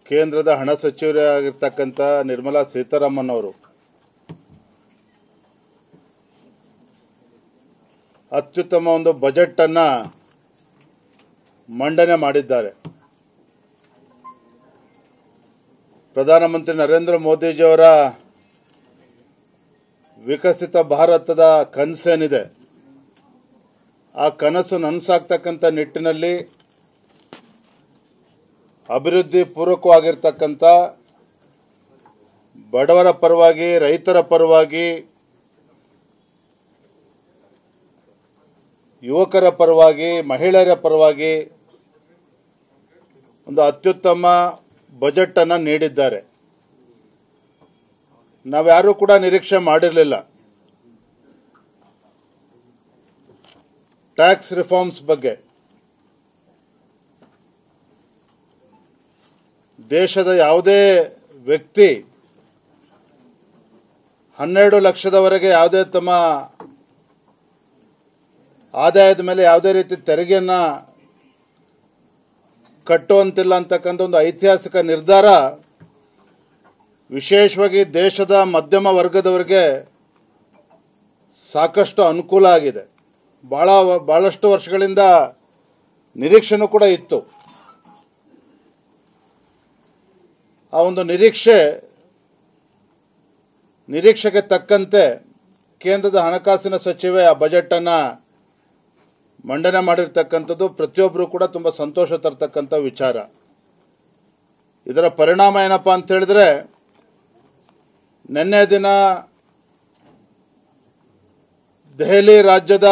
ಕೇಂದ್ರದ ಹಣ ಸಚಿವರಾಗಿರ್ತಕ್ಕಂಥ ನಿರ್ಮಲಾ ಸೀತಾರಾಮನ್ ಅವರು ಅತ್ಯುತ್ತಮ ಒಂದು ಬಜೆಟ್ ಅನ್ನ ಮಂಡನೆ ಮಾಡಿದ್ದಾರೆ. ಪ್ರಧಾನಮಂತ್ರಿ ನರೇಂದ್ರ ಮೋದಿಜಿಯವರ ವಿಕಸಿತ ಭಾರತದ ಕನಸೇನಿದೆ, ಆ ಕನಸು ನನಸಾಗ್ತಕ್ಕಂಥ ನಿಟ್ಟಿನಲ್ಲಿ ಅಭಿವೃದ್ಧಿ ಪೂರ್ವಕವಾಗಿರ್ತಕ್ಕಂಥ ಬಡವರ ಪರವಾಗಿ, ರೈತರ ಪರವಾಗಿ, ಯುವಕರ ಪರವಾಗಿ, ಮಹಿಳೆಯರ ಪರವಾಗಿ ಒಂದು ಅತ್ಯುತ್ತಮ ಬಜೆಟ್ ಅನ್ನು ನೀಡಿದ್ದಾರೆ. ನಾವ್ಯಾರೂ ಕೂಡ ನಿರೀಕ್ಷೆ ಮಾಡಿರಲಿಲ್ಲ. ಟ್ಯಾಕ್ಸ್ ರಿಫಾರ್ಮ್ಸ್ ಬಗ್ಗೆ ದೇಶದ ಯಾವುದೇ ವ್ಯಕ್ತಿ 12 ಲಕ್ಷದವರೆಗೆ ಯಾವುದೇ ತಮ್ಮ ಆದಾಯದ ಮೇಲೆ ಯಾವುದೇ ರೀತಿ ತೆರಿಗೆಯನ್ನ ಕಟ್ಟುವಂತಿಲ್ಲ ಅಂತಕ್ಕಂಥ ಒಂದು ಐತಿಹಾಸಿಕ ನಿರ್ಧಾರ ವಿಶೇಷವಾಗಿ ದೇಶದ ಮಧ್ಯಮ ವರ್ಗದವರಿಗೆ ಸಾಕಷ್ಟು ಅನುಕೂಲ ಆಗಿದೆ. ಬಹಳಷ್ಟು ವರ್ಷಗಳಿಂದ ನಿರೀಕ್ಷೆನೂ ಕೂಡ ಇತ್ತು. ಆ ಒಂದು ನಿರೀಕ್ಷೆಗೆ ತಕ್ಕಂತೆ ಕೇಂದ್ರದ ಹಣಕಾಸಿನ ಸಚಿವೆ ಆ ಬಜೆಟ್ ಅನ್ನ ಮಂಡನೆ ಮಾಡಿರ್ತಕ್ಕಂಥದ್ದು ಪ್ರತಿಯೊಬ್ಬರು ಕೂಡ ತುಂಬಾ ಸಂತೋಷ ತರತಕ್ಕಂಥ ವಿಚಾರ. ಇದರ ಪರಿಣಾಮ ಏನಪ್ಪಾ ಅಂತ ಹೇಳಿದ್ರೆ, ನಿನ್ನೆ ದಿನ ದೆಹಲಿ ರಾಜ್ಯದ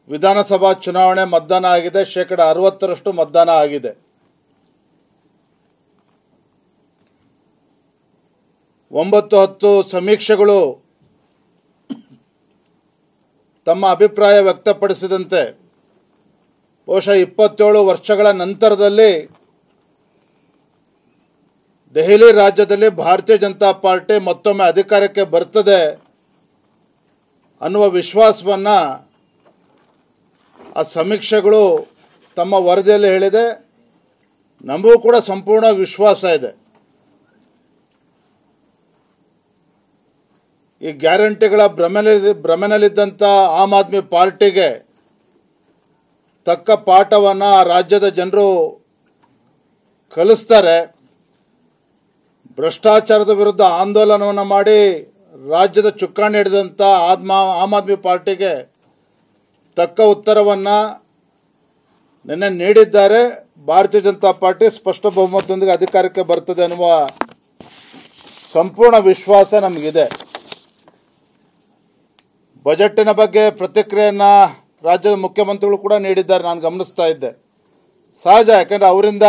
ವಿಧಾನಸಭಾ ಚುನಾವಣೆ ಮತದಾನ ಆಗಿದೆ. 60% ಮತದಾನ ಆಗಿದೆ. 9-10 ಸಮೀಕ್ಷೆಗಳು ತಮ್ಮ ಅಭಿಪ್ರಾಯ ವ್ಯಕ್ತಪಡಿಸಿದಂತೆ ಬಹುಶಃ 27 ವರ್ಷಗಳ ನಂತರದಲ್ಲಿ ದೆಹಲಿ ರಾಜ್ಯದಲ್ಲಿ ಭಾರತೀಯ ಜನತಾ ಪಾರ್ಟಿ ಮತ್ತೊಮ್ಮೆ ಅಧಿಕಾರಕ್ಕೆ ಬರ್ತದೆ ಅನ್ನುವ ವಿಶ್ವಾಸವನ್ನ ಆ ಸಮೀಕ್ಷೆಗಳು ತಮ್ಮ ವರದಿಯಲ್ಲಿ ಹೇಳಿದೆ. ನಮಗೂ ಕೂಡ ಸಂಪೂರ್ಣ ವಿಶ್ವಾಸ ಇದೆ. ಈ ಗ್ಯಾರಂಟಿಗಳ ಭ್ರಮೆನಲ್ಲಿದ್ದಂಥ ಆಮ್ ಆದ್ಮಿ ಪಾರ್ಟಿಗೆ ತಕ್ಕ ಪಾಠವನ್ನ ಆ ರಾಜ್ಯದ ಜನರು ಕಲಿಸ್ತಾರೆ. ಭ್ರಷ್ಟಾಚಾರದ ವಿರುದ್ಧ ಆಂದೋಲನವನ್ನು ಮಾಡಿ ರಾಜ್ಯದ ಚುಕ್ಕಾಣಿ ಹಿಡಿದಂಥ ಆಮ್ ಆದ್ಮಿ ಪಾರ್ಟಿಗೆ ತಕ್ಕ ಉತ್ತರವನ್ನ ನಿನ್ನೆ ನೀಡಿದ್ದಾರೆ. ಭಾರತೀಯ ಜನತಾ ಪಾರ್ಟಿ ಸ್ಪಷ್ಟ ಬಹುಮತದೊಂದಿಗೆ ಅಧಿಕಾರಕ್ಕೆ ಬರ್ತದೆ ಅನ್ನುವ ಸಂಪೂರ್ಣ ವಿಶ್ವಾಸ ನಮಗಿದೆ. ಬಜೆಟ್ಟಿನ ಬಗ್ಗೆ ಪ್ರತಿಕ್ರಿಯೆಯನ್ನ ರಾಜ್ಯದ ಮುಖ್ಯಮಂತ್ರಿಗಳು ಕೂಡ ನೀಡಿದ್ದಾರೆ. ನಾನು ಗಮನಿಸ್ತಾ ಇದ್ದೆ. ಸಹಜ, ಯಾಕಂದ್ರೆ ಅವರಿಂದ,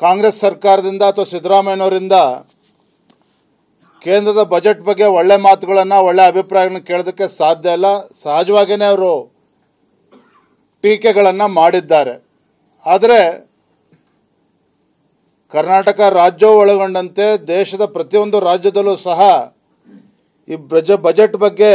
ಕಾಂಗ್ರೆಸ್ ಸರ್ಕಾರದಿಂದ ಅಥವಾ ಸಿದ್ದರಾಮಯ್ಯನವರಿಂದ ಕೇಂದ್ರದ ಬಜೆಟ್ ಬಗ್ಗೆ ಒಳ್ಳೆ ಮಾತುಗಳನ್ನು, ಒಳ್ಳೆ ಅಭಿಪ್ರಾಯಗಳನ್ನು ಕೇಳೋದಕ್ಕೆ ಸಾಧ್ಯ ಇಲ್ಲ. ಸಹಜವಾಗಿಯೇ ಅವರು ಟೀಕೆಗಳನ್ನು ಮಾಡಿದ್ದಾರೆ. ಆದರೆ ಕರ್ನಾಟಕ ರಾಜ್ಯವು ಒಳಗೊಂಡಂತೆ ದೇಶದ ಪ್ರತಿಯೊಂದು ರಾಜ್ಯದಲ್ಲೂ ಸಹ ಈ ಬಜೆಟ್ ಬಗ್ಗೆ